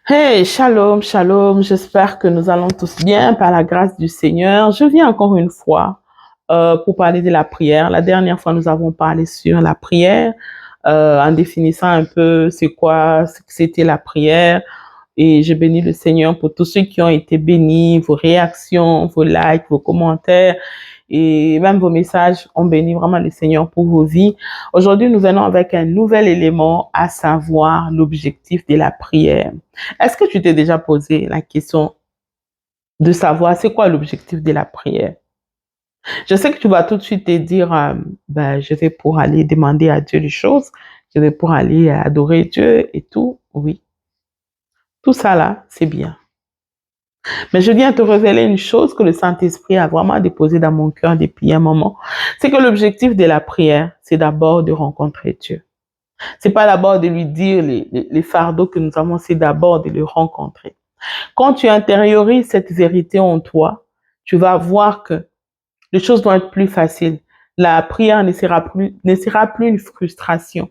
Hey, shalom, shalom. J'espère que nous allons tous bien par la grâce du Seigneur. Je viens encore une fois pour parler de la prière. La dernière fois, nous avons parlé sur la prière en définissant un peu ce que c'était la prière. Et je bénis le Seigneur pour tous ceux qui ont été bénis, vos réactions, vos likes, vos commentaires et même vos messages. On bénit vraiment le Seigneur pour vos vies. Aujourd'hui, nous venons avec un nouvel élément, à savoir l'objectif de la prière. Est-ce que tu t'es déjà posé la question de savoir c'est quoi l'objectif de la prière? Je sais que tu vas tout de suite te dire, je vais pour aller demander à Dieu des choses, je vais pour aller adorer Dieu et tout. Oui, tout ça là, c'est bien. Mais je viens te révéler une chose que le Saint-Esprit a vraiment déposée dans mon cœur depuis un moment. C'est que l'objectif de la prière, c'est d'abord de rencontrer Dieu. C'est pas d'abord de lui dire les fardeaux que nous avons, c'est d'abord de le rencontrer. Quand tu intériorises cette vérité en toi, tu vas voir que les choses vont être plus faciles. La prière ne sera plus une frustration.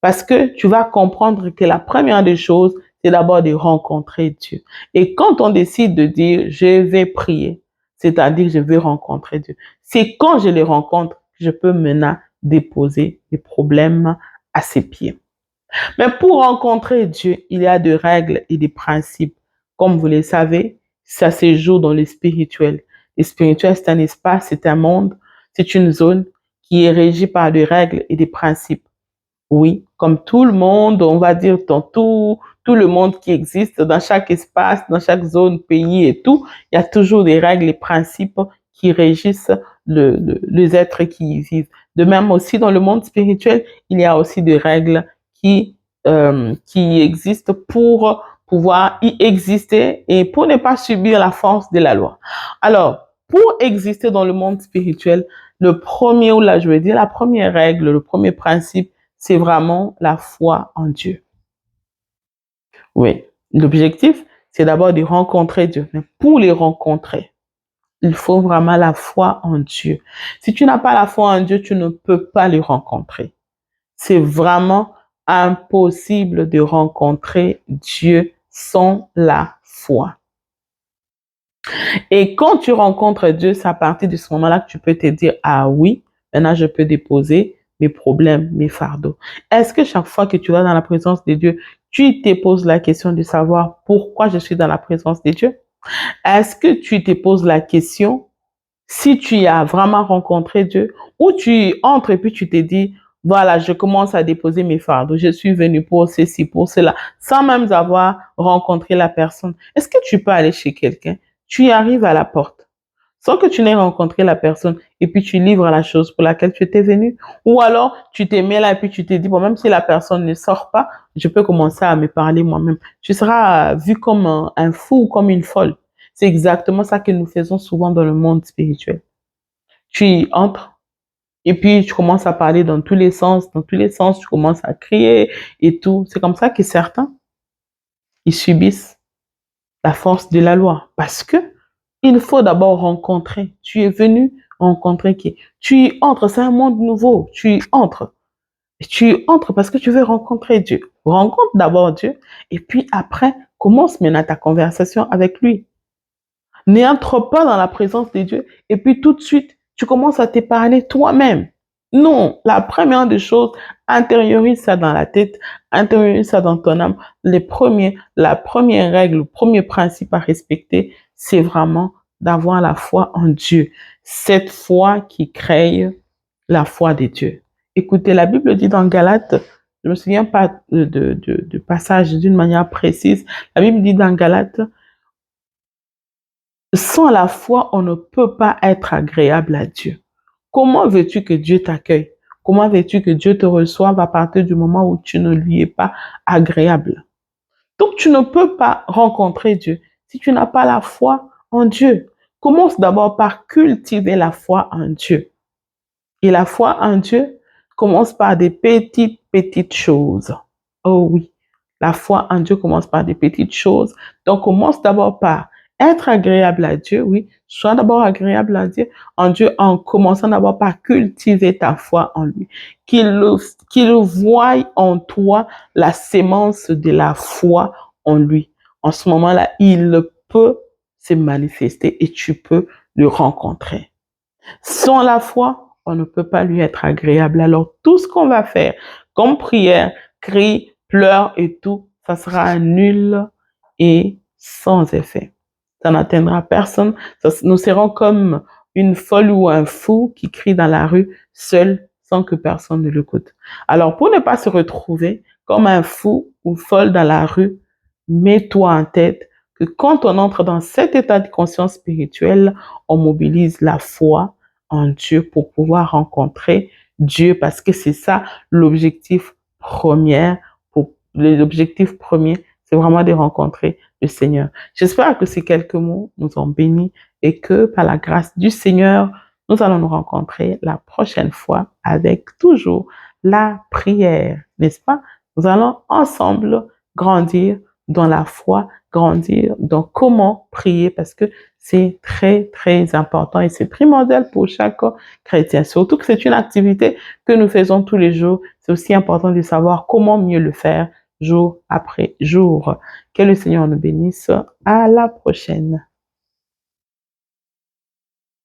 Parce que tu vas comprendre que la première des choses, c'est d'abord de rencontrer Dieu. Et quand on décide de dire, je vais prier, c'est-à-dire je vais rencontrer Dieu, c'est quand je le rencontre que je peux maintenant déposer les problèmes à ses pieds. Mais pour rencontrer Dieu, il y a des règles et des principes. Comme vous le savez, ça se joue dans le spirituel. Le spirituel, c'est un espace, c'est un monde, c'est une zone qui est régie par des règles et des principes. Oui, comme tout le monde, on va dire dans tout le monde qui existe, dans chaque espace, dans chaque zone, pays et tout, il y a toujours des règles et principes qui régissent les êtres qui y vivent. De même aussi dans le monde spirituel, il y a aussi des règles qui existent pour pouvoir y exister et pour ne pas subir la force de la loi. Alors, pour exister dans le monde spirituel, le premier, ou là je veux dire la première règle, le premier principe, c'est vraiment la foi en Dieu. Oui, l'objectif, c'est d'abord de rencontrer Dieu. Mais pour les rencontrer, il faut vraiment la foi en Dieu. Si tu n'as pas la foi en Dieu, tu ne peux pas le rencontrer. C'est vraiment impossible de rencontrer Dieu sans la foi. Et quand tu rencontres Dieu, c'est à partir de ce moment-là que tu peux te dire, ah oui, maintenant je peux déposer mes problèmes, mes fardeaux. Est-ce que chaque fois que tu vas dans la présence de Dieu, tu te poses la question de savoir pourquoi je suis dans la présence de Dieu? Est-ce que tu te poses la question si tu as vraiment rencontré Dieu ou tu entres et puis tu te dis, voilà, je commence à déposer mes fardeaux, je suis venu pour ceci, pour cela, sans même avoir rencontré la personne. Est-ce que tu peux aller chez quelqu'un, tu y arrives à la porte, sans que tu n'aies rencontré la personne, et puis tu livres la chose pour laquelle tu étais venu? Ou alors, tu te mets là et puis tu te dis, bon, même si la personne ne sort pas, je peux commencer à me parler moi-même. Tu seras vu comme un fou ou comme une folle. C'est exactement ça que nous faisons souvent dans le monde spirituel. Tu y entres et puis tu commences à parler dans tous les sens, tu commences à crier et tout. C'est comme ça que certains, ils subissent la force de la loi parce que il faut d'abord rencontrer. Tu es venu rencontrer qui? Tu y entres, c'est un monde nouveau. Tu y entres. Tu y entres parce que tu veux rencontrer Dieu. Rencontre d'abord Dieu et puis après, commence maintenant ta conversation avec lui. N'entre pas dans la présence de Dieu et puis tout de suite, tu commences à te parler toi-même. Non, la première des choses, intériorise ça dans la tête, intériorise ça dans ton âme. La première règle, le premier principe à respecter, c'est vraiment d'avoir la foi en Dieu. Cette foi qui crée la foi de Dieu. Écoutez, la Bible dit dans Galates, je ne me souviens pas de passage d'une manière précise, la Bible dit dans Galates, sans la foi, on ne peut pas être agréable à Dieu. Comment veux-tu que Dieu t'accueille? Comment veux-tu que Dieu te reçoive à partir du moment où tu ne lui es pas agréable? Donc, tu ne peux pas rencontrer Dieu si tu n'as pas la foi en Dieu. Commence d'abord par cultiver la foi en Dieu. Et la foi en Dieu commence par des petites choses. Oh oui, la foi en Dieu commence par des petites choses. Donc, commence d'abord par être agréable à Dieu, oui. Sois d'abord agréable à Dieu, en commençant d'abord par cultiver ta foi en lui. Qu'il voie en toi la sémence de la foi en lui. en ce moment-là, il peut se manifester et tu peux le rencontrer. Sans la foi, on ne peut pas lui être agréable. Alors, tout ce qu'on va faire, comme prière, cri, pleurs et tout, ça sera nul et sans effet. Ça n'atteindra personne. Nous serons comme une folle ou un fou qui crie dans la rue seul sans que personne ne l'écoute. Alors, pour ne pas se retrouver comme un fou ou folle dans la rue, mets-toi en tête que quand on entre dans cet état de conscience spirituelle, on mobilise la foi en Dieu pour pouvoir rencontrer Dieu parce que c'est ça l'objectif premier. L'objectif premier, c'est vraiment de rencontrer le Seigneur. J'espère que ces quelques mots nous ont bénis et que par la grâce du Seigneur, nous allons nous rencontrer la prochaine fois avec toujours la prière, n'est-ce pas? Nous allons ensemble grandir dans la foi, grandir dans comment prier parce que c'est très, très important et c'est primordial pour chaque chrétien. Surtout que c'est une activité que nous faisons tous les jours. C'est aussi important de savoir comment mieux le faire jour après jour. Que le Seigneur nous bénisse. À la prochaine.